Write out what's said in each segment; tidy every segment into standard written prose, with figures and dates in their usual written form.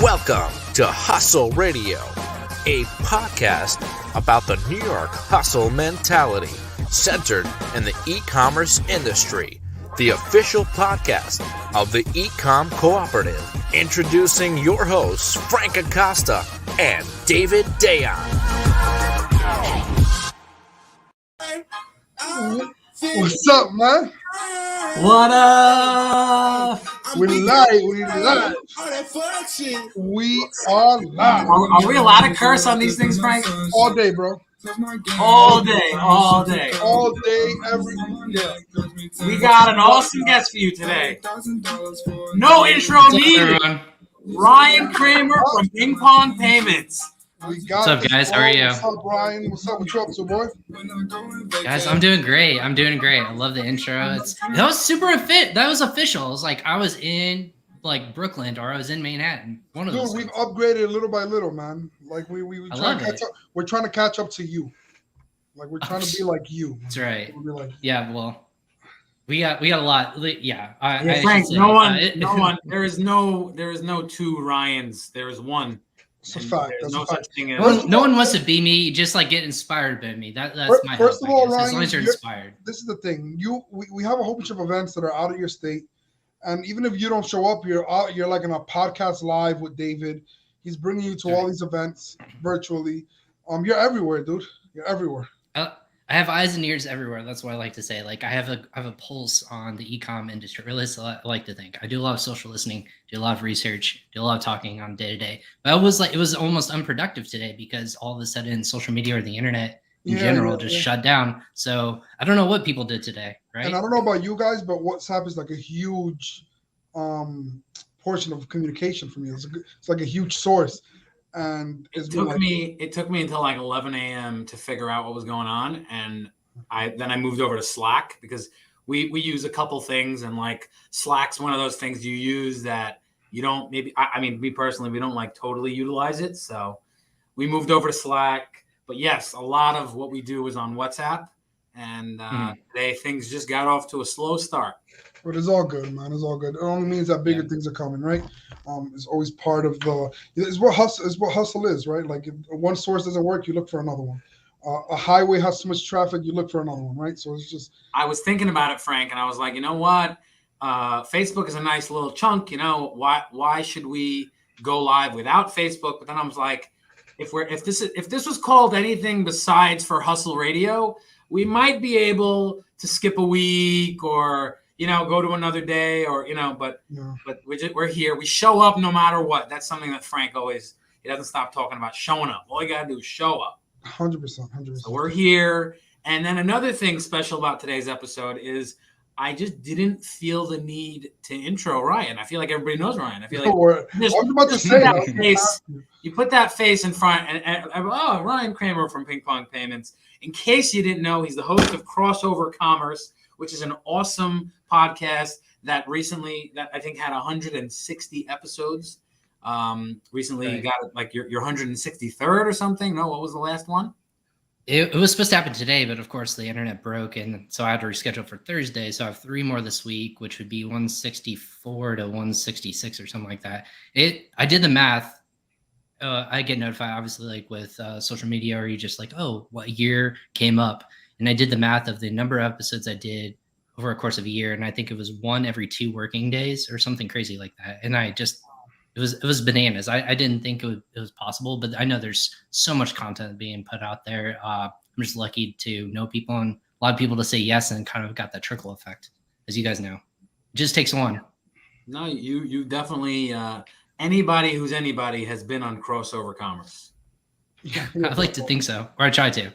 Welcome to Hustle Radio, a podcast about the New York hustle mentality centered in the e-commerce industry, the official podcast of the E-Com Cooperative. Introducing your hosts, Frank Acosta and David Dayon. What's up, man? What up? We live. We are live. Are we allowed to curse on these things, Frank? All day, bro. All day. All day, every day. We got an awesome guest for you today. No intro needed. Ryan Cramer from Ping Pong Payments. What's up, guys? How are you? What's up, Ryan? What's up? What you up to, boy? Guys, I'm doing great. I love the intro. That was super fit. That was official. It was like I was in like Brooklyn or I was in Manhattan. One of those. Dude, we've upgraded little by little, man. Like we trying to catch up. We're trying to catch up to you. Like we're trying to be like you. That's right. Like, yeah. Well, we got a lot. Yeah. Frank. No one. There is no two Ryans. There is one. It's a fact. There's no such thing as no one wants to be me. Just like get inspired by me. That's my first hope, of all, I guess, Ryan, as long as you're inspired. This is the thing. We have a whole bunch of events that are out of your state, and even if you don't show up, you're like in a podcast live with David. He's bringing you to all these events virtually. You're everywhere, dude. You're everywhere. I have eyes and ears everywhere. That's what I like to say. Like I have a pulse on the e-com industry. Or at least I like to think. I do a lot of social listening, do a lot of research, do a lot of talking on day to day. But it was almost unproductive today because all of a sudden social media or the internet in general just shut down. So I don't know what people did today, right? And I don't know about you guys, but WhatsApp is like a huge portion of communication for me. It's like a huge source. And it took me until like 11 a.m. to figure out what was going on, and I moved over to Slack because we use a couple things, and like Slack's one of those things you use that you don't me personally, we don't like totally utilize it, so we moved over to Slack. But yes, a lot of what we do is on WhatsApp, and today things just got off to a slow start. But it's all good, man. It's all good. It only means that bigger things are coming, right? It's always part of it's what hustle is, right? Like if one source doesn't work, you look for another one. A highway has so much traffic, you look for another one, right? So it's just. I was thinking about it, Frank, and I was like, you know what? Facebook is a nice little chunk. You know, why should we go live without Facebook? But then I was like, if this was called anything besides for Hustle Radio, we might be able to skip a week or go to another day or, but we're here. We show up no matter what. That's something that Frank he doesn't stop talking about showing up. All you got to do is show up. 100%. So we're here. And then another thing special about today's episode is I just didn't feel the need to intro Ryan. I feel like everybody knows Ryan. I feel like I was about to say you put that face in front and Ryan Cramer from Ping Pong Payments. In case you didn't know, he's the host of Crossover Commerce, which is an awesome podcast that I think had 160 episodes. Recently you got like your 163rd or something. No, what was the last one? It was supposed to happen today, but of course the internet broke, and so I had to reschedule for Thursday. So I have 3 more this week, which would be 164 to 166 or something like that. I did the math. I get notified, obviously, like with social media, or you just like, oh, what year came up? And I did the math of the number of episodes I did over a course of a year, and I think it was 1 every 2 working days or something crazy like that. And it was bananas. I didn't think it was possible, but I know there's so much content being put out there. I'm just lucky to know people and a lot of people to say yes, and kind of got that trickle effect, as you guys know. It just takes one. No, you definitely anybody who's anybody has been on Crossover Commerce. I'd like to think so, or I try to.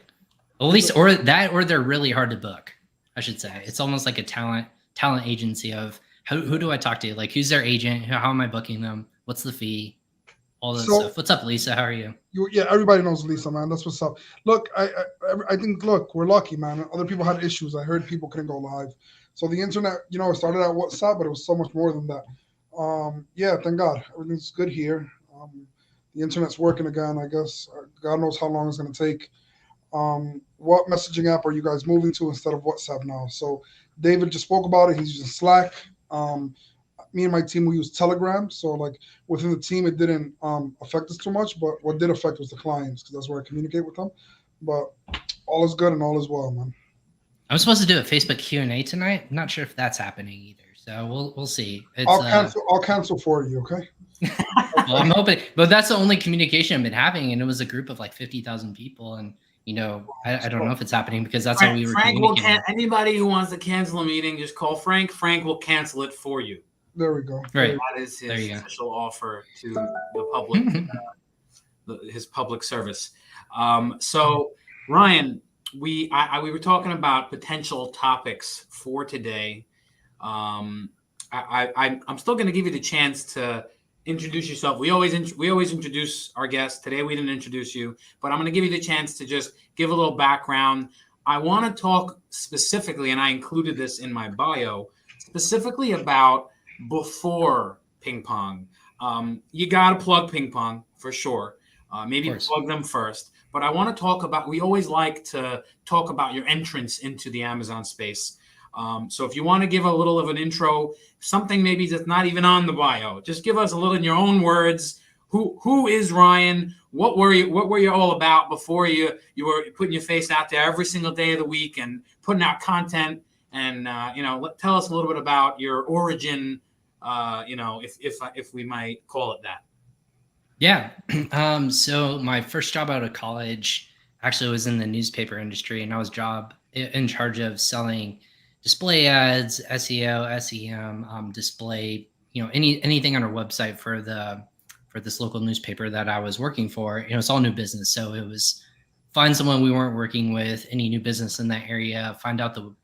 At least, or they're really hard to book, I should say. It's almost like a talent agency of who do I talk to? Like, who's their agent? How am I booking them? What's the fee? All that stuff. What's up, Lisa? How are you? Everybody knows Lisa, man. That's what's up. Look, I think, we're lucky, man. Other people had issues. I heard people couldn't go live. So the internet, it started out WhatsApp, but it was so much more than that. Thank God. Everything's good here. The internet's working again, I guess. God knows how long it's going to take. What messaging app are you guys moving to instead of WhatsApp now? So David just spoke about it. He's using Slack. me and my team, we use Telegram. So like within the team, it didn't affect us too much. But what did affect was the clients, because that's where I communicate with them. But all is good and all is well, man. I'm supposed to do a Facebook Q&A tonight. I'm not sure if that's happening either. So we'll see. I'll cancel for you, okay? Well, I'm hoping, but that's the only communication I've been having, and it was a group of like 50,000 people, and I don't know if it's happening because that's how we were communicating. Anybody who wants to cancel a meeting, just call Frank. Frank will cancel it for you. There we go. Right. That is his official offer to the public, his public service. So Ryan, we were talking about potential topics for today. I'm still going to give you the chance to introduce yourself. We always introduce our guests. Today we didn't introduce you, but I'm going to give you the chance to just give a little background. I want to talk specifically, and I included this in my bio, specifically about before ping pong. You got to plug ping pong for sure. Maybe plug them first. But I want to talk about, we always like to talk about your entrance into the Amazon space. So if you want to give a little of an intro, something maybe that's not even on the bio, just give us a little in your own words. Who is Ryan? What were you all about before you were putting your face out there every single day of the week and putting out content? And tell us a little bit about your origin. If we might call it that. Yeah. So my first job out of college actually was in the newspaper industry, and I was in charge of selling display ads, SEO, SEM, display, anything on our website for this local newspaper that I was working for. It's all new business. So it was find someone we weren't working with, any new business in that area, find out the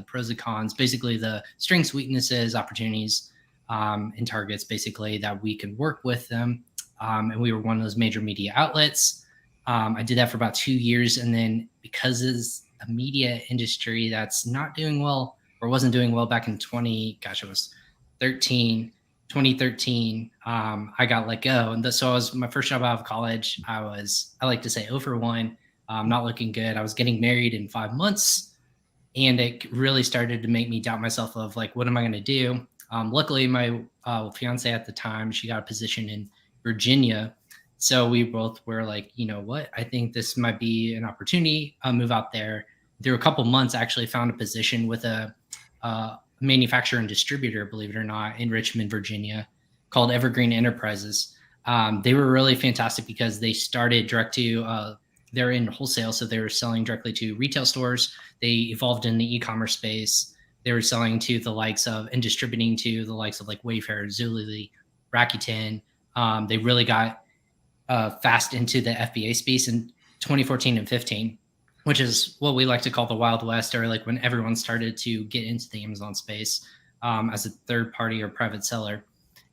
pros and cons, basically the strengths, weaknesses, opportunities, and targets basically that we could work with them. And we were one of those major media outlets. I did that for about 2 years. And then because it's a media industry that's not doing well or wasn't doing well back in 2013, I got let go. And so I was my first job out of college. I like to say 0 for 1, not looking good. I was getting married in 5 months, and it really started to make me doubt myself of like, what am I going to do? Luckily, my fiance at the time, she got a position in Virginia. So we both were like, you know what, I think this might be an opportunity. I'll move out there. Through a couple months, I actually found a position with a manufacturer and distributor, believe it or not, in Richmond, Virginia, called Evergreen Enterprises. They were really fantastic because they started direct to, they're in wholesale. So they were selling directly to retail stores. They evolved in the e-commerce space. They were selling to the likes of and distributing to the likes of like Wayfair, Zulily, Rakuten. They really got fast into the FBA space in 2014 and 15, which is what we like to call the Wild West, or like when everyone started to get into the Amazon space as a third party or private seller.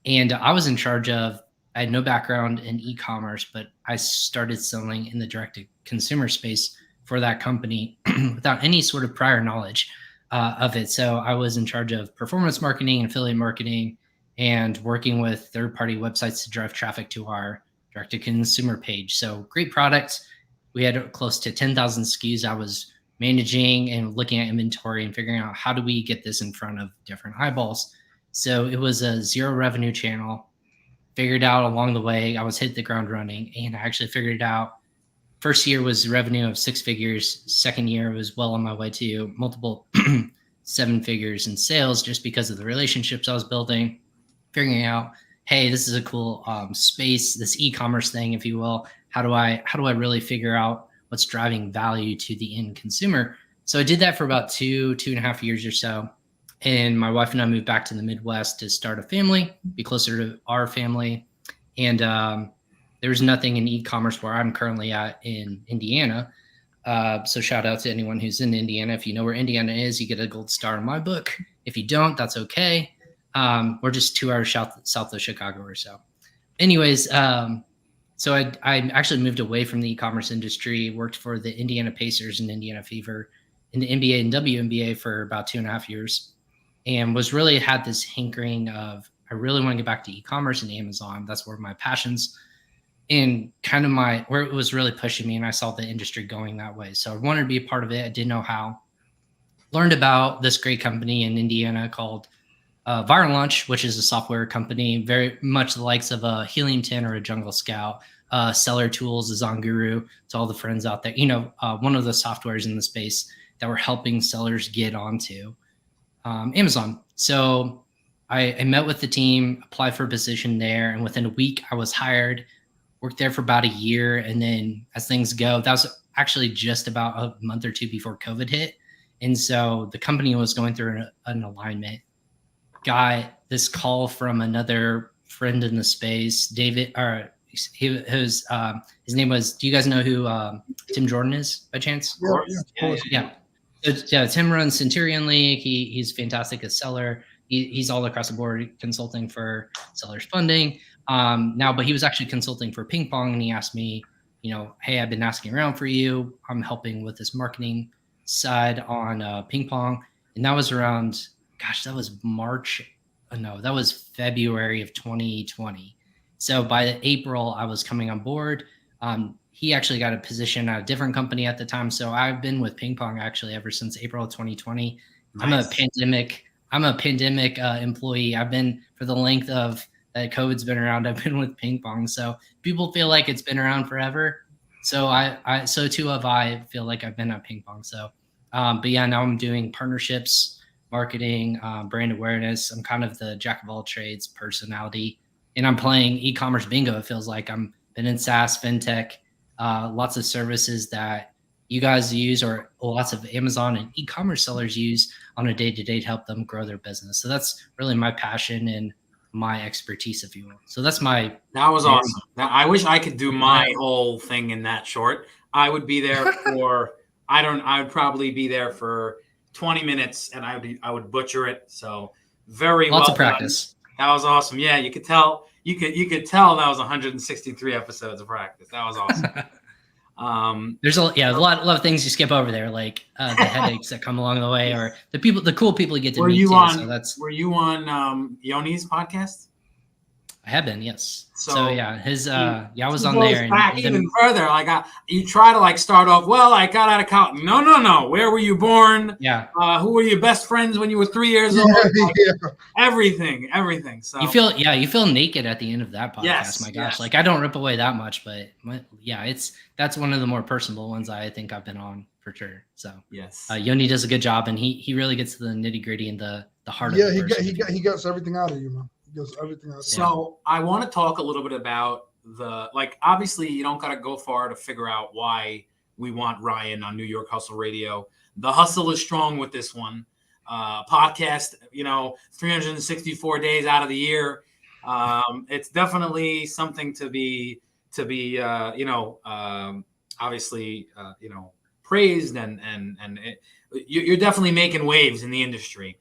And I was in charge of, I had no background in e-commerce, but I started selling in the direct-to-consumer space for that company without any sort of prior knowledge of it. So I was in charge of performance marketing and affiliate marketing and working with third-party websites to drive traffic to our direct-to-consumer page. So great product. We had close to 10,000 SKUs I was managing and looking at inventory and figuring out how do we get this in front of different eyeballs. So it was a zero revenue channel. Figured out along the way, I was hit the ground running, and I actually figured it out. First year was revenue of 6 figures. Second year was well on my way to multiple 7 figures in sales just because of the relationships I was building, figuring out, hey, this is a cool space, this e-commerce thing, if you will. How do I really figure out what's driving value to the end consumer? So I did that for about 2.5 years or so. And my wife and I moved back to the Midwest to start a family, be closer to our family. And there was nothing in e-commerce where I'm currently at in Indiana. So shout out to anyone who's in Indiana. If you know where Indiana is, you get a gold star in my book. If you don't, that's okay. We're just 2 hours south of Chicago or so. Anyways, so I actually moved away from the e-commerce industry, worked for the Indiana Pacers and Indiana Fever in the NBA and WNBA for about 2.5 years, and was really had this hankering of, I really want to get back to e-commerce and Amazon. That's where my passions and kind of where it was really pushing me. And I saw the industry going that way. So I wanted to be a part of it. I didn't know how. Learned about this great company in Indiana called Viral Launch, which is a software company, very much the likes of a Heliumton or a Jungle Scout. Seller Tools is on Guru. To all the friends out there, one of the softwares in the space that we're helping sellers get onto Amazon. So I met with the team, applied for a position there, and within a week I was hired. Worked there for about a year, and then as things go, that was actually just about a month or two before COVID hit, and so the company was going through an alignment. Got this call from another friend in the space, David, or his name was. Do you guys know who Tim Jordan is by chance? Yeah. So Tim runs Centurion League. He's fantastic as seller. He's all across the board consulting for sellers funding now, but he was actually consulting for Ping Pong, and he asked me, hey, I've been asking around for you. I'm helping with this marketing side on Ping Pong, and that was around. Gosh, that was that was February of 2020. So by April, I was coming on board. He actually got a position at a different company at the time. So I've been with Ping Pong actually ever since April of 2020. Nice. I'm a pandemic employee. I've been for the length of that COVID's been around. I've been with Ping Pong. So people feel like it's been around forever. So so too have I feel like I've been at Ping Pong. So, but yeah, now I'm doing partnerships, marketing, brand awareness. I'm kind of the jack of all trades personality, and I'm playing e-commerce bingo. It feels like I'm been in SaaS, fintech, lots of services that you guys use or lots of Amazon and e-commerce sellers use on a day-to-day to help them grow their business. So that's really my passion and my expertise, if you will. So that was awesome. Now, I wish I could do my whole thing in that short. I would be there for, I would probably be there for 20 minutes and I would butcher it. So lots of practice. That was awesome. Yeah, you could tell that was 163 episodes of practice. That was awesome. There's a lot of things you skip over there, like the headaches that come along the way, or the cool people you get to meet. Were you on Yoni's podcast? I have been, yes. So yeah, I was on there. Back even further, you try to start off. Well, I got out of college. No. Where were you born? Yeah. Who were your best friends when you were 3 years old? Everything. So you feel naked at the end of that podcast. Yes, my gosh, I don't rip away that much, but that's one of the more personable ones I think I've been on for sure. So yes, Yoni does a good job, and he really gets to the nitty gritty and the heart of the person. He gets everything out of you, man. So I want to talk a little bit about obviously you don't got to go far to figure out why we want Ryan on New York Hustle Radio. The hustle is strong with this one podcast, 364 days out of the year. It's definitely something to be obviously, praised and you're definitely making waves in the industry.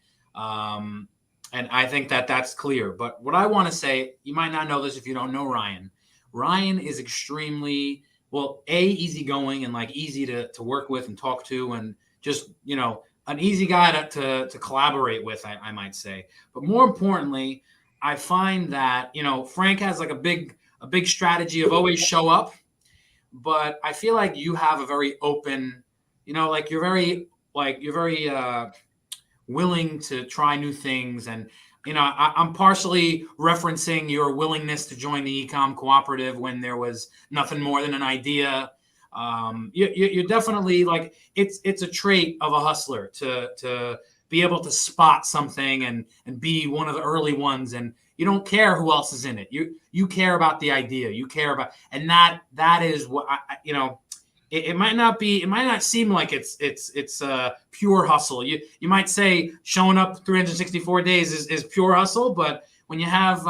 And I think that's clear. But what I want to say, you might not know this if you don't know Ryan. Ryan is extremely, easygoing and easy to work with and talk to, and just, an easy guy to collaborate with, I might say. But more importantly, I find that, Frank has a big strategy of always show up. But I feel like you have a very open, you're very willing to try new things. And, I'm partially referencing your willingness to join the e-com cooperative when there was nothing more than an idea. You're definitely it's a trait of a hustler to be able to spot something and be one of the early ones. And you don't care who else is in it. You care about the idea. You care about, and that is what It might not seem like it's pure hustle. You might say showing up 364 days is pure hustle, but when you have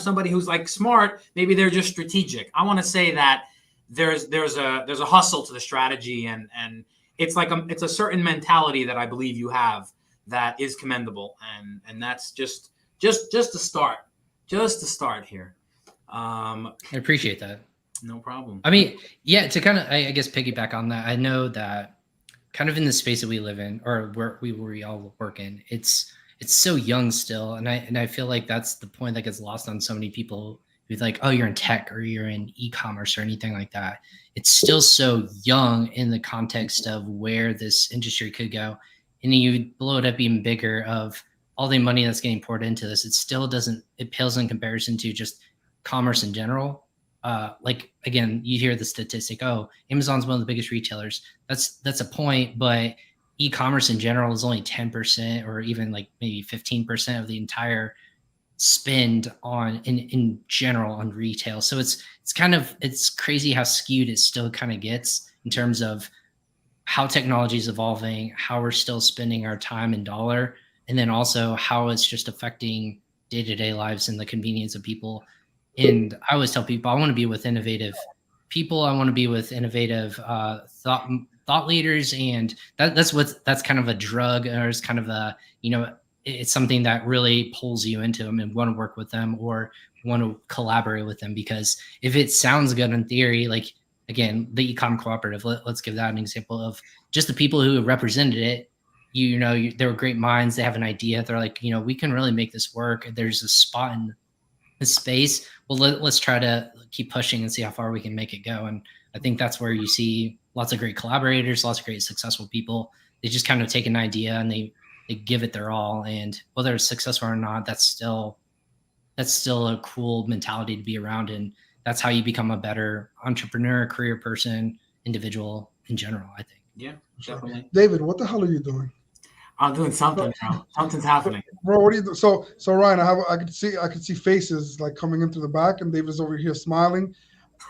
somebody who's smart, maybe they're just strategic. I want to say that there's a hustle to the strategy, and it's it's a certain mentality that I believe you have that is commendable, and that's just to start here. I appreciate that. No problem. I mean, yeah, to kind of, I guess, piggyback on that, I know that kind of in the space that we live in, or where we all work in, it's so young still. And I feel like that's the point that gets lost on so many people who's oh, you're in tech or you're in e-commerce or anything like that. It's still so young in the context of where this industry could go. And you blow it up even bigger of all the money that's getting poured into this, it pales in comparison to just commerce in general. Like, again, you hear the statistic, oh, Amazon's one of the biggest retailers. That's a point, but e-commerce in general is only 10% or even like maybe 15% of the entire spend on in general on retail. So it's crazy how skewed it still kind of gets in terms of how technology is evolving, how we're still spending our time and dollar, and then also how it's just affecting day-to-day lives and the convenience of people. And I always tell people, I want to be with innovative people. I want to be with innovative thought leaders, and that's kind of a drug, or it's kind of a, it's something that really pulls you into them and want to work with them or want to collaborate with them. Because if it sounds good in theory, like, again, the Ecom Cooperative, let's give that an example of just the people who represented it. They were great minds. They have an idea. They're like, we can really make this work. There's a spot in the space. Well, let's try to keep pushing and see how far we can make it go. And I think that's where you see lots of great collaborators, lots of great successful people. They just kind of take an idea and they give it their all. And whether it's successful or not, that's still a cool mentality to be around. And that's how you become a better entrepreneur, career person, individual in general, I think. Yeah, definitely. David, what the hell are you doing? I'm doing something, bro. Something's happening. Bro, what are you doing? So Ryan, I could see faces like coming in through the back, and David's over here smiling.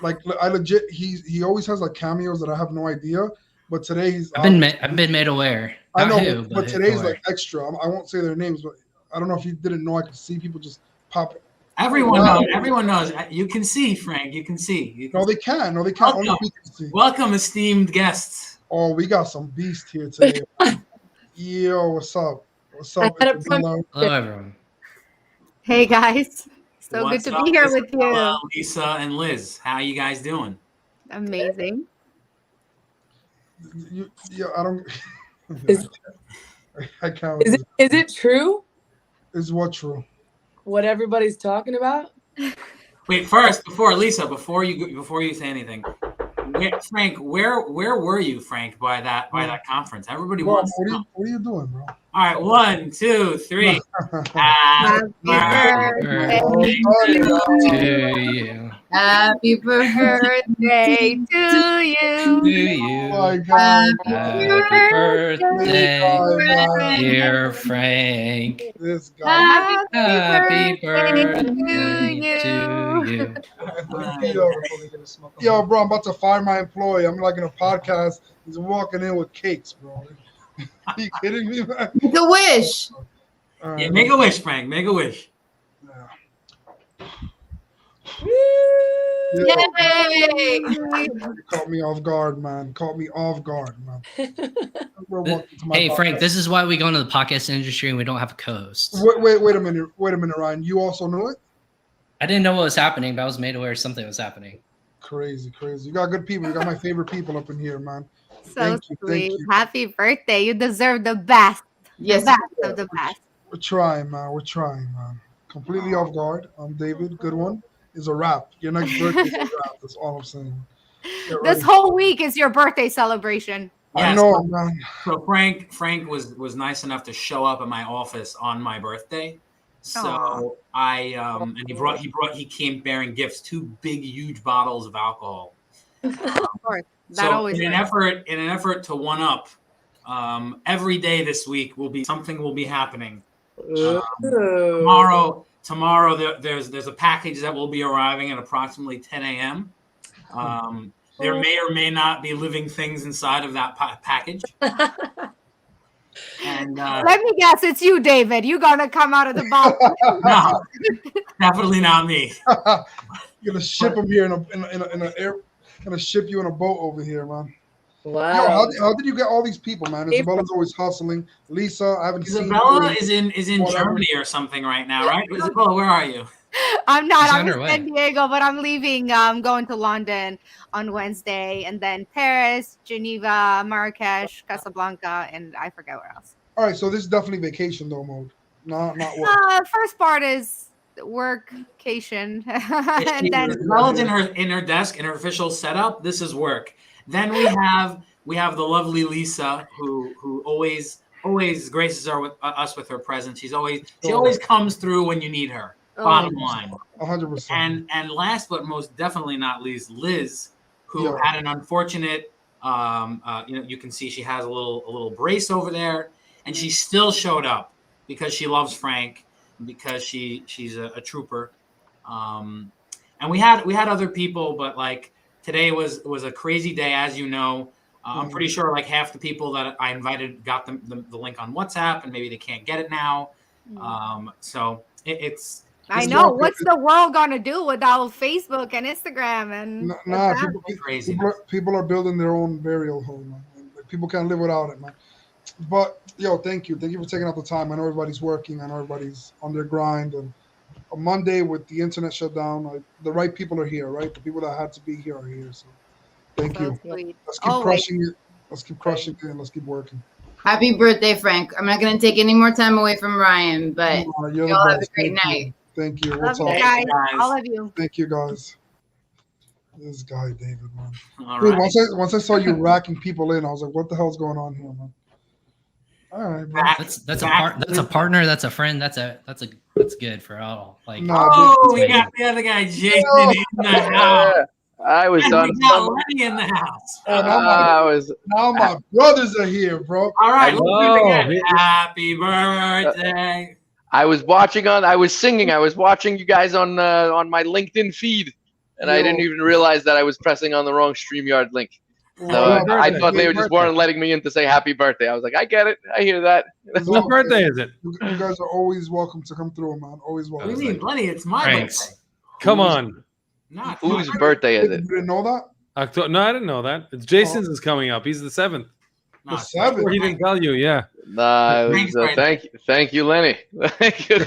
Like, I legit, he always has like cameos that I have no idea. But today I've been made aware. I know, but today's like extra. I won't say their names, but I don't know if you didn't know. I could see people just pop it. Everyone knows. Everyone knows. You can see, Frank. You can see. No, they can't. Only we can see. Welcome, esteemed guests. Oh, we got some beast here today. Yo, what's up? What's up? Hello, everyone. Hey, guys. So good to be here with you. Lisa and Liz. How you guys doing? Amazing. I don't. I can't. Is it true? Is what true? What everybody's talking about? Wait, first, before you say anything, Frank, where were you, Frank, by that conference? Everybody wants. What are you doing, bro? All right, 1, 2, 3. Happy birthday to you. Happy birthday to you. Oh my God. Happy birthday, dear Frank. This guy. Happy birthday to you. Yo, bro, I'm about to fire my employee. I'm like in a podcast. He's walking in with cakes, bro. Are you kidding me, man? Make a wish. Yeah, make a wish, Frank. Make a wish. Yay! You caught me off guard, man. Hey, Frank, this is why we go into the podcast industry and we don't have a co-host. Wait a minute, Ryan. You also knew it? I didn't know what was happening, but I was made aware something was happening. Crazy. You got good people. You got my favorite people up in here, man. So sweet. Happy birthday. You deserve the best. Yes. The best of the best. We're trying, man. Completely off guard. I'm David. Good one. Is a wrap. Your next birthday is a wrap. That's all I'm saying. This whole week is your birthday celebration. Yes. I know, man. So Frank was nice enough to show up at my office on my birthday. So Aww. he came bearing gifts, 2 big, huge bottles of alcohol. Of course. In an effort to one up, every day this week something will be happening. Tomorrow there's a package that will be arriving at approximately 10 a.m. There may or may not be living things inside of that package. And let me guess, it's you, David. You gonna come out of the box? No, definitely not me. You're gonna ship them here in an air. Gonna ship you in a boat over here, man. Wow. Yo, how did you get all these people, man? Isabella's always hustling. Lisa, I haven't seen. Isabella is in Germany or something right now, right? Isabella, where are you? I'm not. I'm in San Diego, but I'm leaving. I'm going to London on Wednesday, and then Paris, Geneva, Marrakesh, Casablanca, and I forget where else. All right, so this is definitely vacation though mode, not work. First part is workcation, and then Isabella's in her desk in her official setup. This is work. Then we have the lovely Lisa who always always graces us with her presence. She always comes through when you need her. Bottom line. 100%. And last but most definitely not least, Liz, who had an unfortunate. You can see she has a little brace over there, and she still showed up because she loves Frank, because she's a trooper. And we had other people, but like today was a crazy day, as you know. I'm pretty sure like half the people that I invited got the link on WhatsApp, and maybe they can't get it now. So it's. I know. What's the world gonna do without Facebook and Instagram and people are building their own burial home, man. People can't live without it, man. But thank you for taking out the time. I know everybody's working. I know everybody's on their grind, and on Monday with the internet shut down, the right people are here, right? The people that had to be here are here. So thank you. Sweet. Let's keep crushing it. Let's keep crushing it, and let's keep working. Happy birthday, Frank. I'm not going to take any more time away from Ryan, but y'all have a great night. Thank you. Love you guys. All of you. Thank you, guys. This guy, David, man. Dude, right. Once I saw you racking people in, I was like, what the hell's going on here, man? All right, bro. That's a partner, that's a friend, that's good for all. Like, we got the other guy, Jason, in the house. I was done. Lenny in the house. Now my brothers are here, bro. All right, happy birthday. I was singing. I was watching you guys on my LinkedIn feed, and I didn't even realize that I was pressing on the wrong StreamYard link. So I thought they just weren't letting me in to say happy birthday. I was like, I get it. I hear that. Whose birthday is it? You guys are always welcome to come through, man. Always welcome. What do you mean, Lenny? It's my birthday. Come on. Whose birthday is it? You didn't know that? No, I didn't know that. It's Jason's is coming up. He's the 7th. The 7th? He didn't tell you, yeah. Thank you, Lenny. Thank you.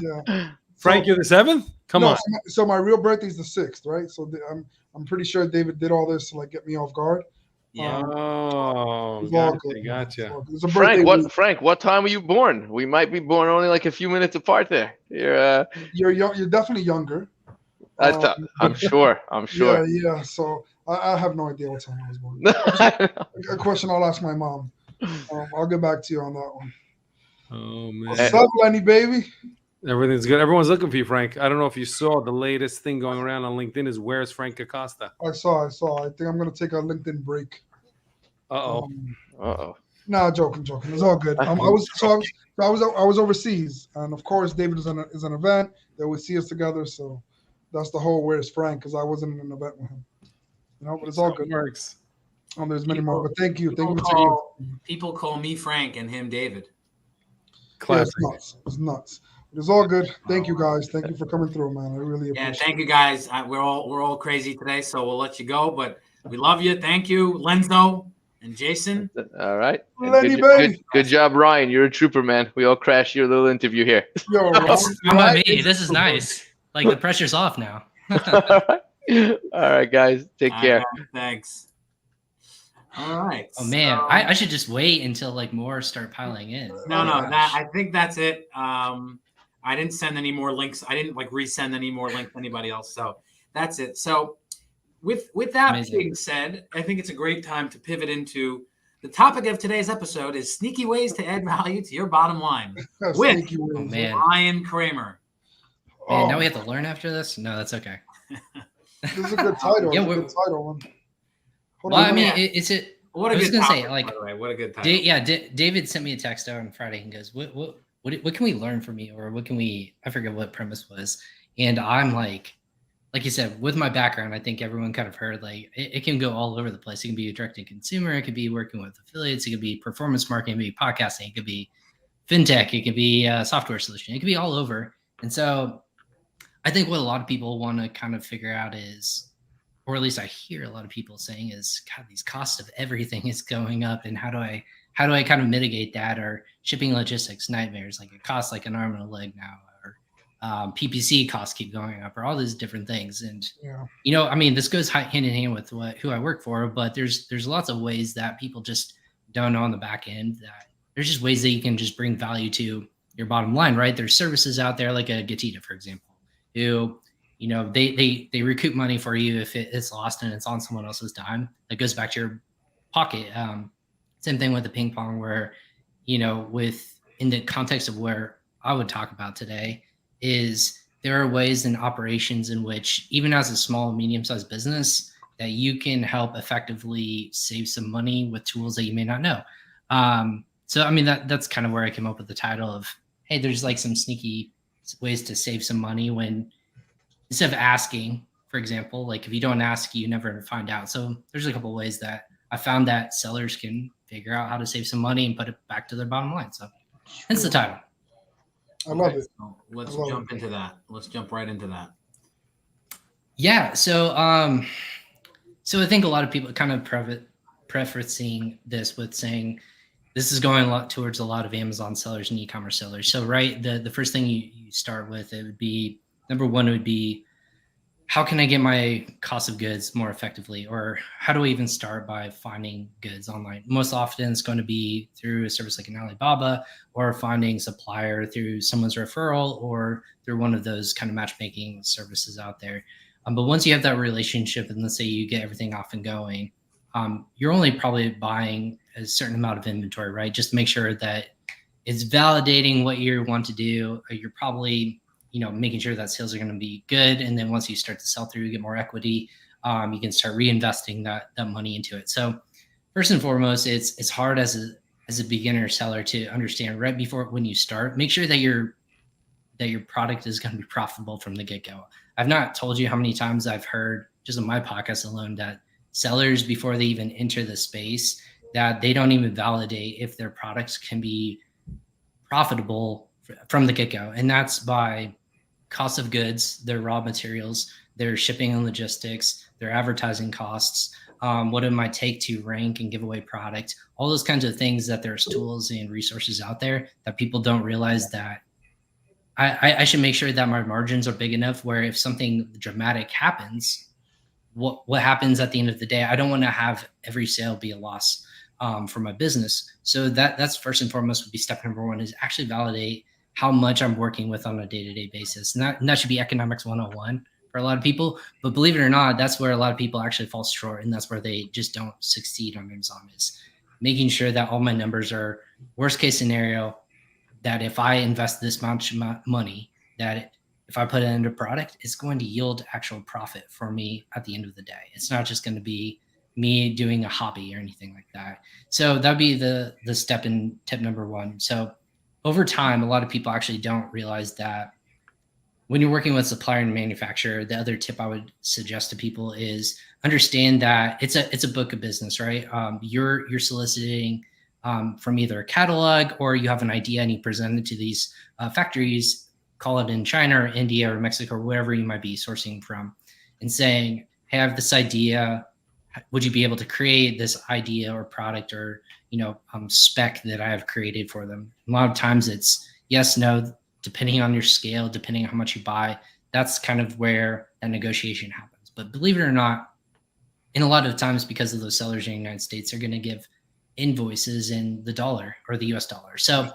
Yeah. Frank, you're the 7th? Come on. So my real birthday is the 6th, right? So I'm pretty sure David did all this to like get me off guard. Yeah. Gotcha. Frank, what time were you born? We might be born only like a few minutes apart there. You're definitely younger. I'm sure. Yeah. So I have no idea what time I was born. A question I'll ask my mom. I'll get back to you on that one. Oh man. What's up, Lenny, baby? Everything's good. Everyone's looking for you, Frank. I don't know if you saw the latest thing going around on LinkedIn is where's Frank Acosta? I saw. I think I'm gonna take a LinkedIn break. Nah, joking. It's all good. I was overseas, and of course, David is an event. They would see us together, so that's the whole where's Frank, because I wasn't in an event with him. But it's all good. Works. There's many more, but thank you. People call me Frank and him David. Classic. Yeah, it's nuts. It's all good. Thank you, guys. Thank you for coming through, man. I really appreciate it. Yeah, thank you, guys. We're all crazy today, so we'll let you go, but we love you. Thank you, Lenzo and Jason. All right. Good job, Ryan. You're a trooper, man. We all crashed your little interview here. How about me? This is nice. Like the pressure's off now. All right, guys. Take care. Thanks. All right. Oh man, I should just wait until like more start piling in. No. I think that's it. I didn't send any more links. I didn't resend any more links to anybody else. So that's it. So with that being said, I think it's a great time to pivot into the topic of today's episode is sneaky ways to add value to your bottom line with Ryan Cramer. Man, now we have to learn after this? No, that's okay. This is a good title. Yeah, it's a good title. What a good title. David sent me a text on Friday and goes, what can we learn from you? Or what can we, I forget what premise was. And I'm like you said, with my background, I think everyone kind of heard it can go all over the place. It can be direct to consumer. It could be working with affiliates. It could be performance marketing. It could be podcasting. It could be fintech. It could be a software solution. It could be all over. And so I think what a lot of people want to kind of figure out is, or at least I hear a lot of people saying is, God, these costs of everything is going up, and how do I kind of mitigate that? Or shipping logistics nightmares, like it costs like an arm and a leg now, or PPC costs keep going up, or all these different things. And this goes hand in hand with who I work for, but there's lots of ways that people just don't know on the back end, that there's just ways that you can just bring value to your bottom line, right? There's services out there like a Getita, for example, who they recoup money for you if it's lost and it's on someone else's dime. That goes back to your pocket. Same thing with the ping pong, where in the context of where I would talk about today, is there are ways in operations in which, even as a small, medium-sized business, that you can help effectively save some money with tools that you may not know. So, I mean, that's kind of where I came up with the title of, hey, there's like some sneaky ways to save some money when, instead of asking, for example, like if you don't ask, you never find out. So there's a couple of ways that I found that sellers can figure out how to save some money and put it back to their bottom line. So hence the title. I love it. So let's jump into that. Let's jump right into that. Yeah. So, so I think a lot of people kind of prefacing this with saying this is going a lot towards a lot of Amazon sellers and e-commerce sellers. So, right, the first thing you start with, it would be, number one would be, how can I get my cost of goods more effectively? Or how do I even start by finding goods online? Most often it's going to be through a service like an Alibaba, or finding supplier through someone's referral, or through one of those kind of matchmaking services out there. But once you have that relationship, and let's say you get everything off and going, you're only probably buying a certain amount of inventory, right? Just to make sure that it's validating what you want to do. You're probably making sure that sales are going to be good. And then once you start to sell through, you get more equity. You can start reinvesting that money into it. So first and foremost, it's hard as a beginner seller to understand right before when you start. Make sure that your product is going to be profitable from the get-go. I've not told you how many times I've heard just on my podcast alone that sellers, before they even enter the space, that they don't even validate if their products can be profitable from the get-go. And that's by cost of goods, their raw materials, their shipping and logistics, their advertising costs, what it might take to rank and give away product, all those kinds of things, that there's tools and resources out there that people don't realize that I should make sure that my margins are big enough where if something dramatic happens, what happens at the end of the day, I don't want to have every sale be a loss for my business. So that's first and foremost would be step number one, is actually validate how much I'm working with on a day-to-day basis. And that should be economics 101 for a lot of people. But believe it or not, that's where a lot of people actually fall short. And that's where they just don't succeed on Amazon, is making sure that all my numbers are worst case scenario, that if I invest this much money, that if I put it into a product, it's going to yield actual profit for me at the end of the day. It's not just going to be me doing a hobby or anything like that. So that'd be the step in tip number one. So over time, a lot of people actually don't realize that when you're working with supplier and manufacturer, the other tip I would suggest to people is understand that it's a book of business, right? You're soliciting from either a catalog, or you have an idea and you present it to these factories, call it in China or India or Mexico or wherever you might be sourcing from, and saying, hey, I have this idea. Would you be able to create this idea or product or spec that I have created for them? A lot of times it's yes, no, depending on your scale, depending on how much you buy. That's kind of where that negotiation happens. But believe it or not, in a lot of times, because of those sellers in the United States, they're going to give invoices in the dollar or the US dollar. So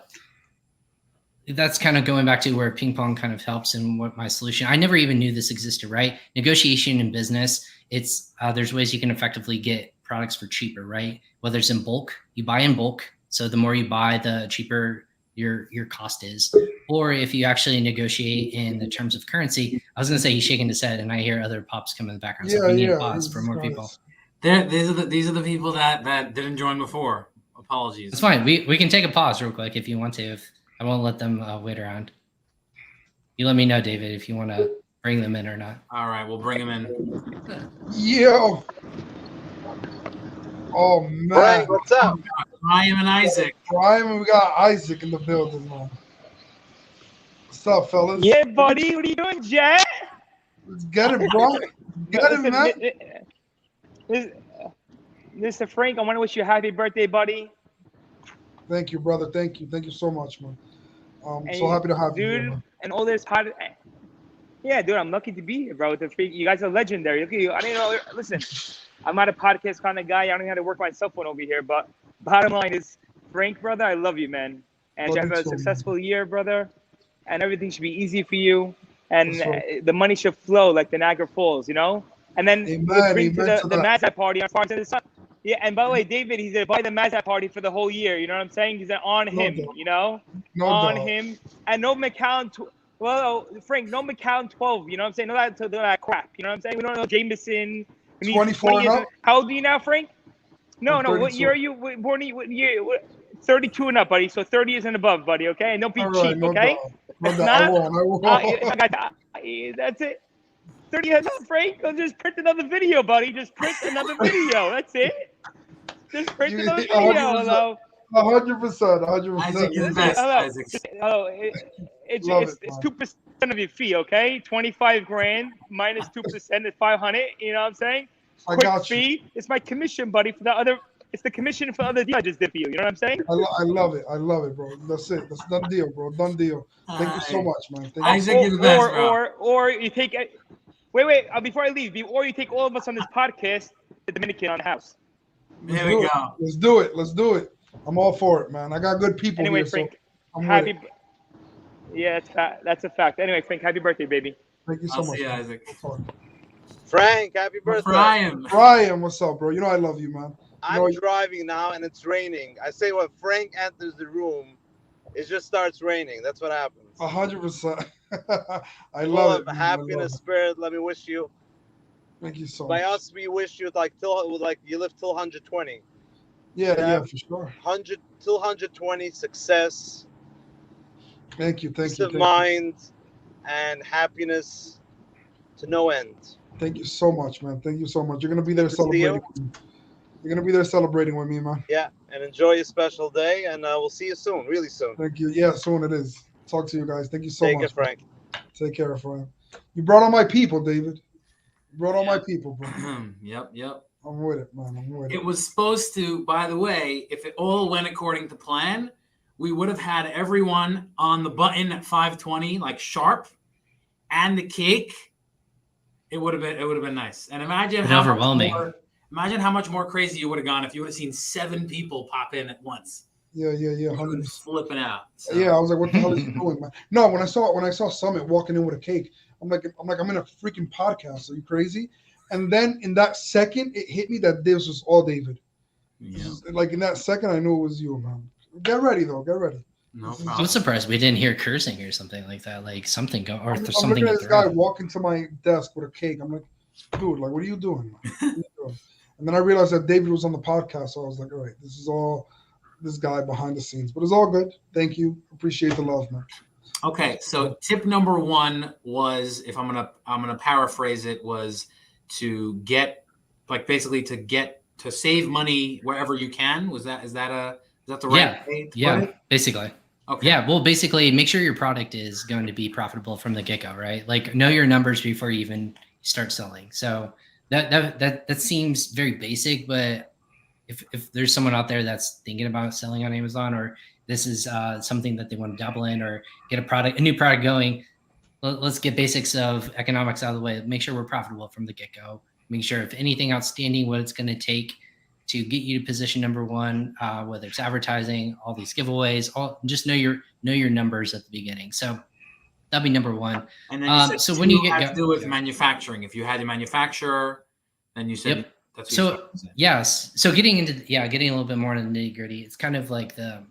that's kind of going back to where ping pong kind of helps and what my solution. I never even knew this existed, right? Negotiation in business, it's there's ways you can effectively get products for cheaper, right? Whether it's in bulk, you buy in bulk. So the more you buy, the cheaper your cost is. Or if you actually negotiate in the terms of currency, I was going to say he's shaking his head and I hear other pops come in the background. So we need to pause for more people. These are the people that didn't join before. Apologies. It's fine. We can take a pause real quick if you want to. If I won't let them wait around. You let me know, David, if you want to bring them in or not. All right, we'll bring them in. Yo. Oh man. Frank, what's up? Ryan and Isaac. Ryan, we got Isaac in the building, man. What's up, fellas? Yeah, buddy. What are you doing, Jet? Let's get it, bro. Get it, man. Mr. Frank, I want to wish you a happy birthday, buddy. Thank you, brother. Thank you. Thank you so much, man. So happy to have you here, man. And all this hot. Yeah, dude, I'm lucky to be here, bro. You guys are legendary. Look at you. I didn't know. Listen, I'm not a podcast kind of guy. I don't know how to work my cell phone over here. But bottom line is, Frank, brother, I love you, man. And you have a successful year, brother. And everything should be easy for you. And the money should flow like the Niagara Falls, you know? And then bring to the Mazda party on Sparks in the Sun. Yeah, and by the way, David, he's gonna buy the Mazda party for the whole year. You know what I'm saying? He's on him. doubt. You know, No on doubt. him, and no McCown. Well, Frank, no McCown 12. You know what I'm saying? No that crap. You know what I'm saying? We don't know Jameson. 24 and up? How old are you now, Frank? No. I'm What 32. year are you born? What year? 32 and up, buddy. So 30 is and above, buddy. Okay, and don't be All right, cheap. no Okay. doubt. No doubt. I won't. That's it. 30 and up, Frank. Just print another video, buddy. Just print another video. That's it. Just print another video. 100%. 100%. Isaac is the best. Isaac. It's 2% of your fee, okay? 25 grand minus 2% is 500. You know what I'm saying? I Quick got you. fee. It's my commission, buddy. For the other, it's the commission for other deals I just did for you. You know what I'm saying? I love it. I love it, bro. That's it. That's done deal, bro. Done deal. Thank you so much, man. Thank Isaac you. is the best, bro. Or you take it. Wait. Before I leave, or you take all of us on this podcast, the Dominican on the house. There we go. Let's do it. Let's do it. I'm all for it, man. I got good people Anyway, here, Frank, so I'm with it. Yeah, that's a fact. Anyway, Frank, happy birthday, baby. Thank you so I'll much, see you, man. Isaac. Frank, happy birthday. Brian, what's up, bro? You know I love you, man. I'm driving now and it's raining. I say when Frank enters the room, it just starts raining. That's what happens. 100%. I Full love of it. happiness, spirit. Let me wish you. Thank you so By much. us, we wish you like you live till 120. Yeah, for sure. 100 till 120, success. Thank you. Peace of mind and happiness to no end. Thank you so much, man. Thank you so much. You're gonna be there Good to see celebrating. You're gonna be there celebrating with me, man. Yeah, and enjoy your special day, and we'll see you soon, really soon. Thank you. Yeah, soon it is. Talk to you guys. Thank you so Take much. care, Frank. Take care, Frank. You brought all my people, David. You brought all my people, bro. Yep. I'm with it, man. I'm with it. It was supposed to, by the way, if it all went according to plan, we would have had everyone on the button at 5:20, like sharp, and the cake. It would have been nice. And imagine how imagine how much more crazy you would have gone if you would have seen 7 people pop in at once. Yeah. 100%. Flipping out. So. Yeah, I was like, what the hell is he doing, man? No, when I saw Summit walking in with a cake, I'm in a freaking podcast. Are you crazy? And then in that second, it hit me that this was all David. Yeah. Like in that second, I knew it was you, man. Get ready though. Get ready. No problem. I'm surprised we didn't hear cursing or something like that. Like something go or I'm something. looking at this guy walking to my desk with a cake. I'm like, dude, like, what are you doing? Man? What are you doing? And then I realized that David was on the podcast, so I was like, all right, this is all this guy behind the scenes, but it's all good. Thank you. Appreciate the love, man. Okay, so tip number 1 was, if I'm gonna paraphrase it, was to get to save money wherever you can. Is that the right way to put it? Basically. Okay. Yeah, well, basically, make sure your product is going to be profitable from the get-go, right? Like, know your numbers before you even start selling. So that seems very basic, but if there's someone out there that's thinking about selling on Amazon, or this is something that they want to dabble in or get a new product going, let's get basics of economics out of the way. Make sure we're profitable from the get-go. Make sure if anything outstanding, what it's going to take to get you to position number 1, whether it's advertising, all these giveaways, just know your numbers at the beginning. So that'd be number 1. And then you said so when you get to do with manufacturing, if you had a manufacturer, then you said that's what yes. So getting a little bit more into the nitty-gritty, it's kind of like the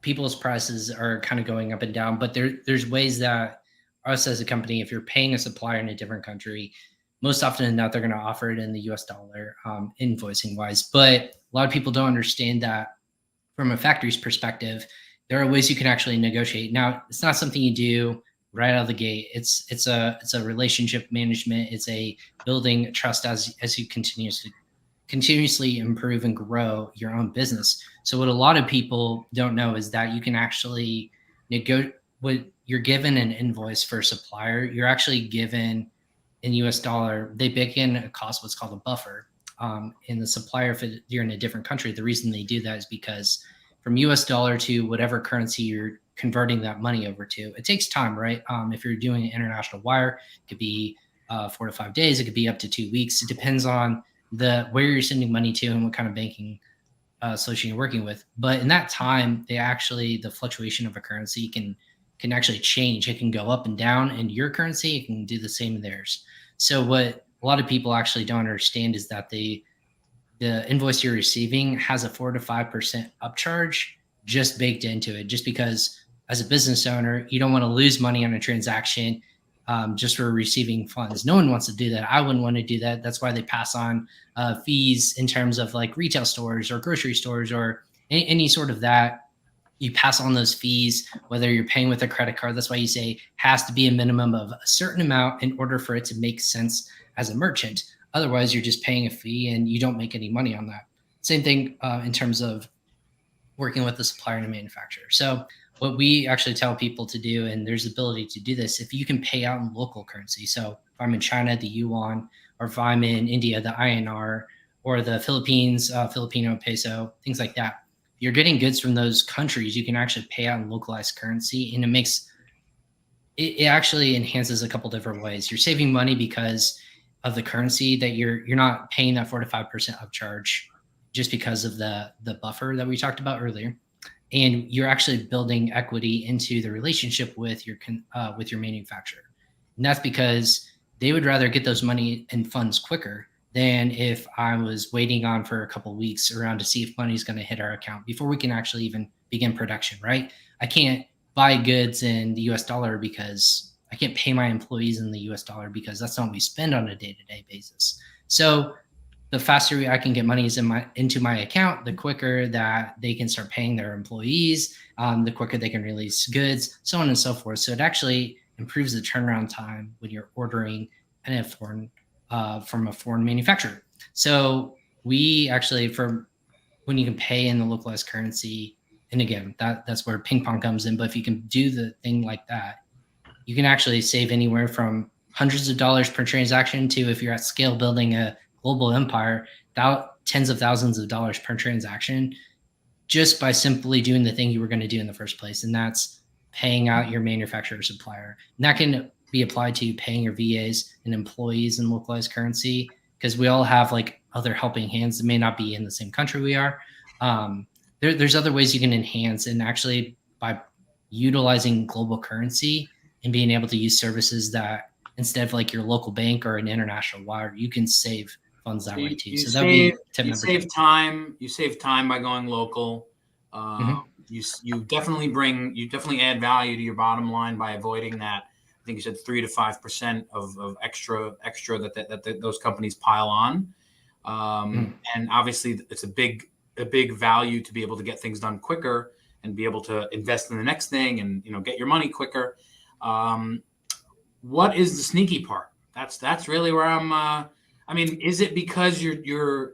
people's prices are kind of going up and down, but there's ways that us as a company, if you're paying a supplier in a different country, most often than not, they're going to offer it in the US dollar, invoicing wise. But a lot of people don't understand that from a factory's perspective, there are ways you can actually negotiate. Now, it's not something you do right out of the gate. It's a relationship management. It's a building trust as you continuously improve and grow your own business. So what a lot of people don't know is that you can actually when you're given an invoice for a supplier, you're actually given in US dollar, they bake in a cost, what's called a buffer. In the supplier, if you're in a different country, the reason they do that is because from US dollar to whatever currency you're converting that money over to, it takes time, right? If you're doing an international wire, it could be 4 to 5 days. It could be up to 2 weeks. It depends on where you're sending money to and what kind of banking solution you're working with. But in that time, the fluctuation of a currency can actually change. It can go up and down in your currency. It can do the same in theirs. So what a lot of people actually don't understand is that the invoice you're receiving has a 4 to 5% upcharge just baked into it, just because as a business owner, you don't want to lose money on a transaction just for receiving funds. No one wants to do that. I wouldn't want to do that. That's why they pass on fees in terms of like retail stores or grocery stores or any sort of that. You pass on those fees, whether you're paying with a credit card. That's why you say has to be a minimum of a certain amount in order for it to make sense as a merchant. Otherwise, you're just paying a fee and you don't make any money on that. Same thing in terms of working with the supplier and a manufacturer. So what we actually tell people to do, and there's the ability to do this, if you can pay out in local currency. So if I'm in China, the yuan, or if I'm in India, the INR, or the Philippines, Filipino peso, things like that. If you're getting goods from those countries, you can actually pay out in localized currency, and it actually enhances a couple different ways. You're saving money because of the currency that you're not paying that 4 to 5% upcharge just because of the buffer that we talked about earlier. And you're actually building equity into the relationship with your manufacturer. And that's because they would rather get those money and funds quicker than if I was waiting on for a couple of weeks around to see if money's going to hit our account before we can actually even begin production, right? I can't buy goods in the US dollar because I can't pay my employees in the US dollar because that's not what we spend on a day-to-day basis. So the faster I can get monies into my account, the quicker that they can start paying their employees, the quicker they can release goods, so on and so forth. So it actually improves the turnaround time when you're ordering from a foreign manufacturer. So we actually, when you can pay in the localized currency, and again, that's where ping pong comes in. But if you can do the thing like that, you can actually save anywhere from hundreds of dollars per transaction to, if you're at scale building a global empire, tens of thousands of dollars per transaction, just by simply doing the thing you were going to do in the first place. And that's paying out your manufacturer or supplier. And that can be applied to paying your VAs and employees in localized currency, because we all have like other helping hands that may not be in the same country we are. There's other ways you can enhance, and actually by utilizing global currency and being able to use services that instead of like your local bank or an international wire, you can save funds that way too. So that would be tip number 2. You save time by going local. You definitely add value to your bottom line by avoiding that. I think you said 3 to 5% of extra that those companies pile on. And obviously it's a big value to be able to get things done quicker and be able to invest in the next thing and, get your money quicker. What is the sneaky part? That's really where I'm, is it because you're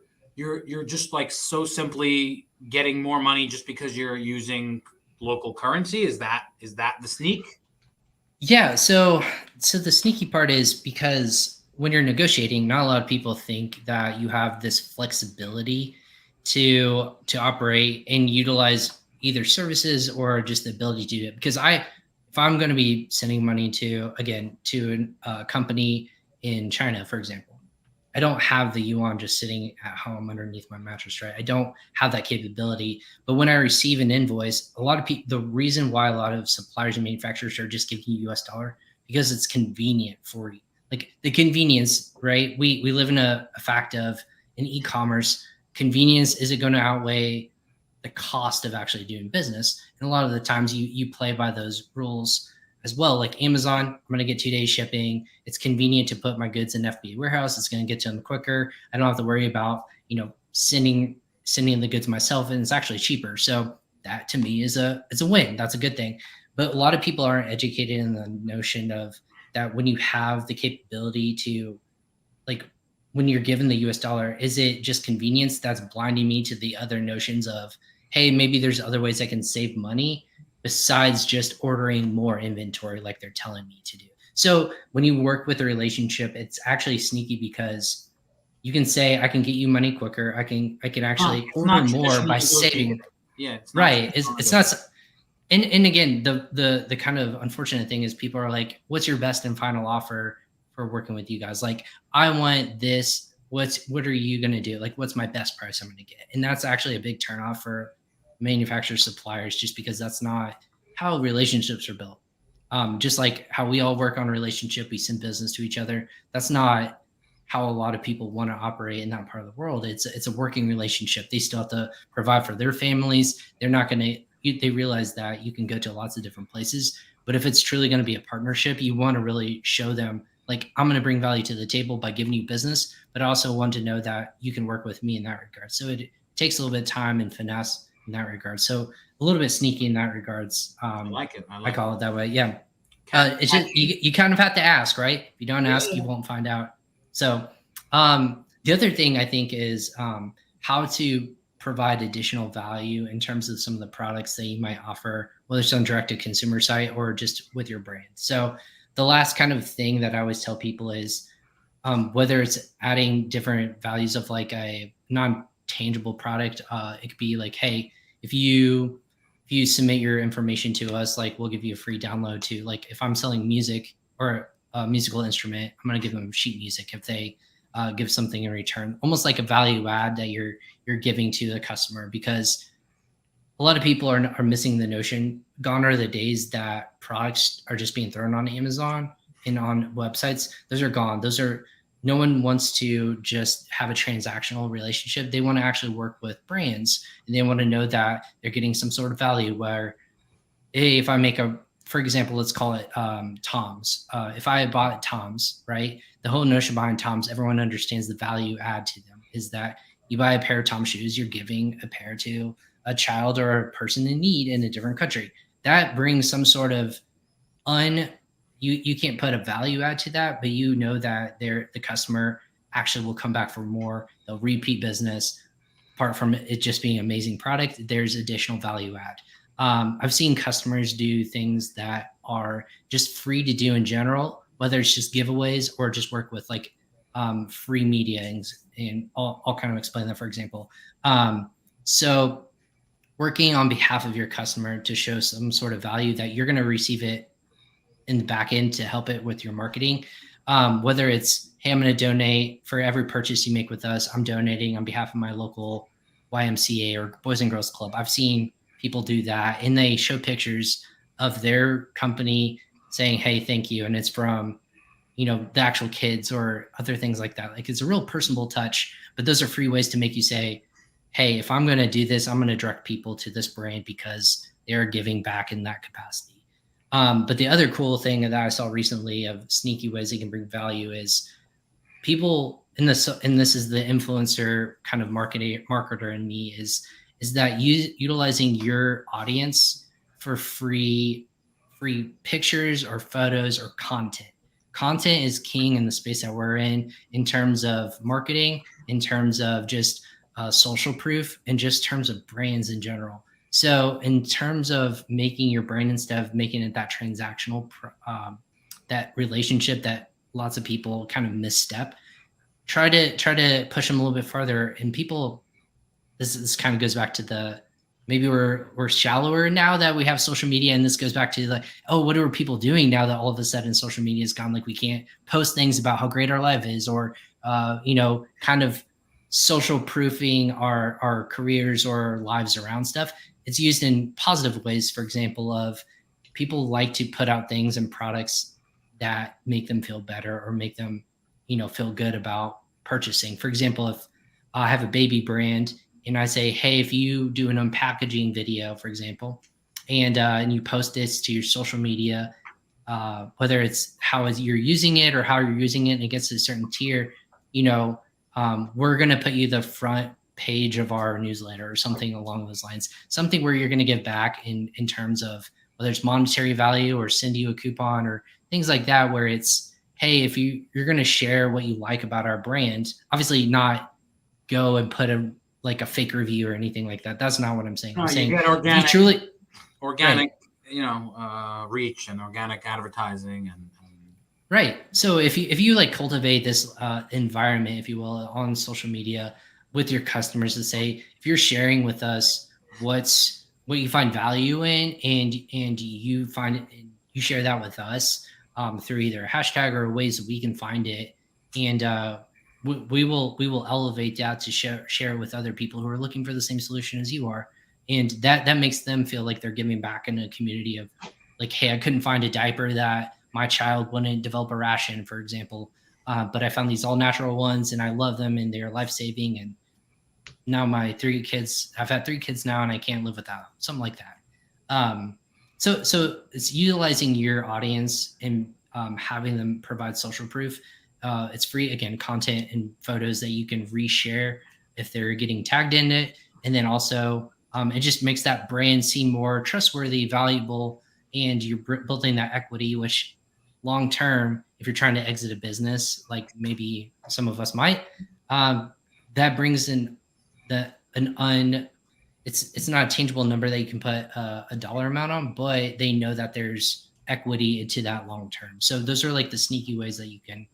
just like so simply getting more money just because you're using local currency? Is that the sneak? Yeah. So the sneaky part is because when you're negotiating, not a lot of people think that you have this flexibility to operate and utilize either services or just the ability to do it. Because if I'm going to be sending money to a company in China, for example, I don't have the yuan just sitting at home underneath my mattress, right? I don't have that capability. But when I receive an invoice, a lot of people, the reason why a lot of suppliers and manufacturers are just giving you US dollar, because it's convenient for you. Like the convenience, right? We live in a fact of in e-commerce, convenience isn't going to outweigh the cost of actually doing business. And a lot of the times you play by those rules as well. Like Amazon, I'm going to get 2 days shipping. It's convenient to put my goods in FBA warehouse. It's going to get to them quicker. I don't have to worry about, sending the goods myself, and it's actually cheaper. So that to me is it's a win. That's a good thing. But a lot of people aren't educated in the notion of that when you have the capability to, like, when you're given the US dollar, is it just convenience that's blinding me to the other notions of, hey, maybe there's other ways I can save money besides just ordering more inventory like they're telling me to do. So when you work with a relationship, it's actually sneaky because you can say, I can get you money quicker. I can actually order more by saving. Yeah. It's not right. It's not. And again, the kind of unfortunate thing is people are like, what's your best and final offer for working with you guys? Like, I want this. What are you going to do? Like, what's my best price I'm going to get? And that's actually a big turnoff for manufacturers, suppliers, just because that's not how relationships are built. Just like how we all work on a relationship, we send business to each other. That's not how a lot of people want to operate in that part of the world. It's a working relationship. They still have to provide for their families. They're not going to, they realize that you can go to lots of different places, but if it's truly going to be a partnership, you want to really show them, like, I'm going to bring value to the table by giving you business, but I also want to know that you can work with me in that regard. So it takes a little bit of time and finesse in that regard. So a little bit sneaky in that regards. I like it. I call it that way. Yeah. It's just, you kind of have to ask, right? If you don't ask, you won't find out. So the other thing I think is how to provide additional value in terms of some of the products that you might offer, whether it's on direct to consumer site or just with your brand. So the last kind of thing that I always tell people is whether it's adding different values of like a non-tangible product, it could be like, hey, if you submit your information to us, like we'll give you a free download to, like, if I'm selling music or a musical instrument, I'm going to give them sheet music if they give something in return, almost like a value add that you're giving to the customer, because a lot of people are missing the notion. Gone are the days that products are just being thrown on Amazon and on websites. Those are gone. No one wants to just have a transactional relationship. They want to actually work with brands, and they want to know that they're getting some sort of value where, hey, if I make for example, let's call it Tom's. If I bought Tom's, right? The whole notion behind Tom's, everyone understands the value add to them is that you buy a pair of Tom's shoes, you're giving a pair to a child or a person in need in a different country. That brings some sort of you can't put a value add to that, but you know that the customer actually will come back for more. They'll repeat business. Apart from it just being an amazing product, there's additional value add. I've seen customers do things that are just free to do in general, whether it's just giveaways or just work with like free media, and I'll kind of explain that, for example. So working on behalf of your customer to show some sort of value that you're going to receive it in the back end to help it with your marketing. Whether it's, hey, I'm going to donate for every purchase you make with us, I'm donating on behalf of my local YMCA or Boys and Girls Club. I've seen people do that, and they show pictures of their company saying, hey, thank you. And it's from, the actual kids or other things like that. Like, it's a real personable touch, but those are free ways to make you say, hey, if I'm going to do this, I'm going to direct people to this brand because they're giving back in that capacity. But the other cool thing that I saw recently of sneaky ways they can bring value is people, and this is the influencer kind of marketer in me, is that utilizing your audience for free pictures or photos or content. Content is king in the space that we're in terms of marketing, in terms of just social proof, and just terms of brands in general. So in terms of making your brand, instead of making it that transactional, that relationship that lots of people kind of misstep, try to push them a little bit farther. And people, this kind of goes back to maybe we're shallower now that we have social media, and this goes back to like, oh, what are people doing now that all of a sudden social media is gone? Like, we can't post things about how great our life is, or kind of social proofing our careers or our lives around stuff. It's used in positive ways. For example, of people like to put out things and products that make them feel better or make them, feel good about purchasing. For example, if I have a baby brand and I say, hey, if you do an unpackaging video, for example, and you post this to your social media, whether it's how you're using it or how you're using it, and it gets to a certain tier, we're going to put you the front page of our newsletter or something along those lines, something where you're going to give back in terms of whether it's monetary value or send you a coupon or things like that, where it's, hey, if you're going to share what you like about our brand, obviously not go and put a fake review or anything like that. That's not what I'm saying. I'm saying you get organic, right. Reach and organic advertising and right. So if you like cultivate this environment, if you will, on social media with your customers, to say, if you're sharing with us what you find value in, and you find it, you share that with us through either a hashtag or ways that we can find it, and we will elevate that to share it with other people who are looking for the same solution as you are, and that makes them feel like they're giving back in a community of like, hey, I couldn't find a diaper that my child wouldn't develop a rash in, for example. but I found these all natural ones and I love them and they're life-saving. And now my 3 kids, I've had 3 kids now and I can't live without them, something like that. So it's utilizing your audience and having them provide social proof. It's free, again, content and photos that you can reshare if they're getting tagged in it. And then also it just makes that brand seem more trustworthy, valuable, and you're building that equity, which long-term, if you're trying to exit a business, like maybe some of us might, that brings in it's not a tangible number that you can put a dollar amount on, but they know that there's equity into that long-term. So those are like the sneaky ways that you can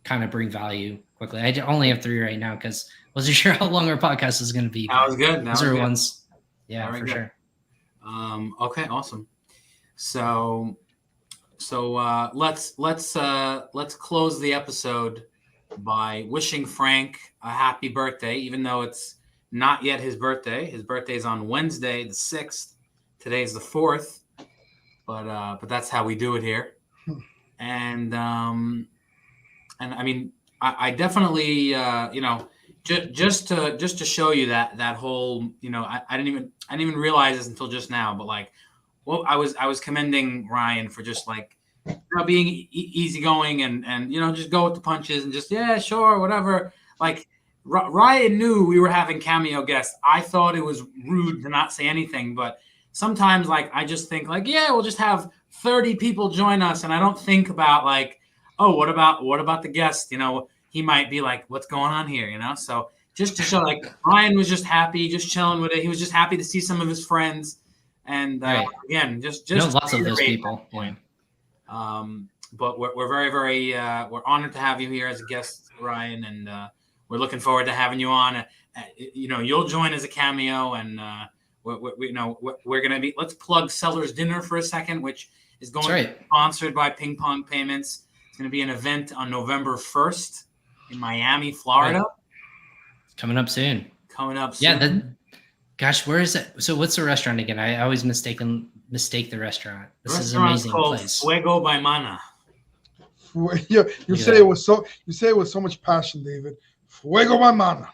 kind of bring value quickly. I only have 3 right now because I wasn't sure how long our podcast is going to be. That was good. Those are ones. Yeah, for sure. Okay, awesome. So let's close the episode by wishing Frank a happy birthday, even though it's not yet his birthday. His birthday is on Wednesday, the 6th. Today is the 4th, but that's how we do it here. And I mean, I definitely just to show you that whole, I didn't even realize this until just now, but like, well, I was commending Ryan for just like, being easygoing and just go with the punches and just, yeah, sure, whatever. Like Ryan knew we were having cameo guests. I thought it was rude to not say anything, but sometimes like I just think like, yeah, we'll just have 30 people join us, and I don't think about like, oh, what about the guest? He might be like, what's going on here? So just to show like Ryan was just happy, just chilling with it. He was just happy to see some of his friends, and again, just lots of those people. Point. But we're very, very we're honored to have you here as a guest, Ryan, and we're looking forward to having you on. You'll join as a cameo, and we're gonna be. Let's plug Sellers Dinner for a second, which is going to be sponsored by Ping Pong Payments. It's going to be an event on November 1st in Miami, Florida. Right. Coming up soon. Yeah. Gosh, where is it? So what's the restaurant again? I always mistake the restaurant. This is an amazing place. Fuego by Mana. Yeah, you say it with so much passion, David. Fuego by Mana.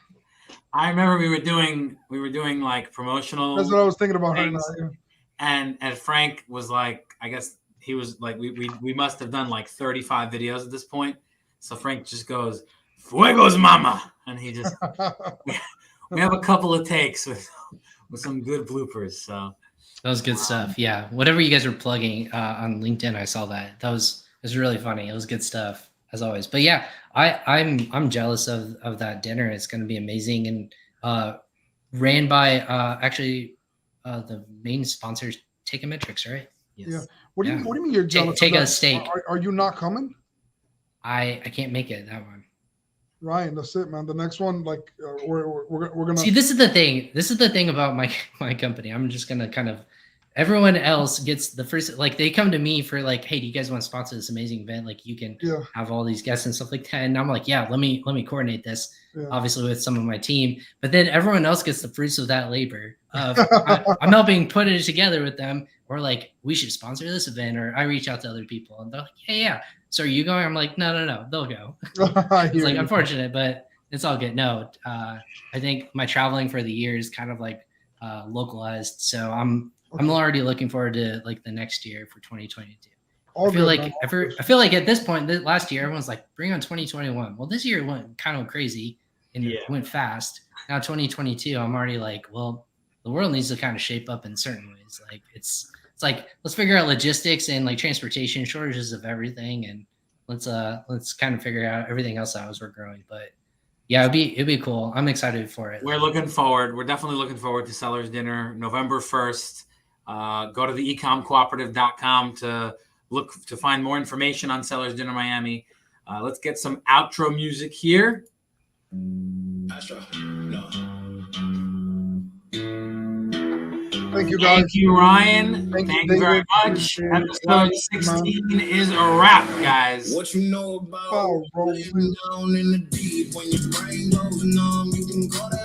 I remember we were doing like promotional. That's what I was thinking about her now. Yeah. And Frank was like, I guess he was like, we must have done like 35 videos at this point. So Frank just goes, Fuego's Mama. And he just, we have a couple of takes with some good bloopers. So that was good stuff. Yeah. Whatever you guys were plugging on LinkedIn, I saw that. It was really funny. It was good stuff as always. But yeah, I'm jealous of that dinner. It's going to be amazing. And ran by the main sponsors, Takeometrics, right? Yes. Yeah. What do you mean you're jealous? Take a steak. Are you not coming? I can't make it, that one. Ryan, that's it, man. The next one, like we're gonna see. This is the thing. This is the thing about my company. I'm just gonna kind of. Everyone else gets the first. Like they come to me for like, hey, do you guys want to sponsor this amazing event? Like you can have all these guests and stuff like that. And I'm like, yeah, let me coordinate this. Yeah. Obviously with some of my team, but then everyone else gets the fruits of that labor. I'm helping put it together with them. Or like, we should sponsor this event. Or I reach out to other people and they're like, yeah. So are you going? I'm like, no, they'll go. It's like unfortunate, but it's all good. No, I think my traveling for the year is kind of like localized. So I'm already looking forward to like the next year for 2022. I feel like at this point, last year, everyone's like, bring on 2021. Well, this year went kind of crazy and it went fast. Now 2022, I'm already like, well, the world needs to kind of shape up in certain ways. Like it's like, let's figure out logistics and like transportation, shortages of everything. And let's kind of figure out everything else as we're growing. But yeah, it'd be cool. I'm excited for it. We're looking forward. We're definitely looking forward to Sellers Dinner, November 1st. Go to the ecomcooperative.com to find more information on Sellers Dinner Miami. Let's get some outro music here. Thank you, guys. Thank you, Ryan. Thank you very much. Episode 16 is a wrap, guys. What you know about rolling down in the deep when your brain goes numb, you can call that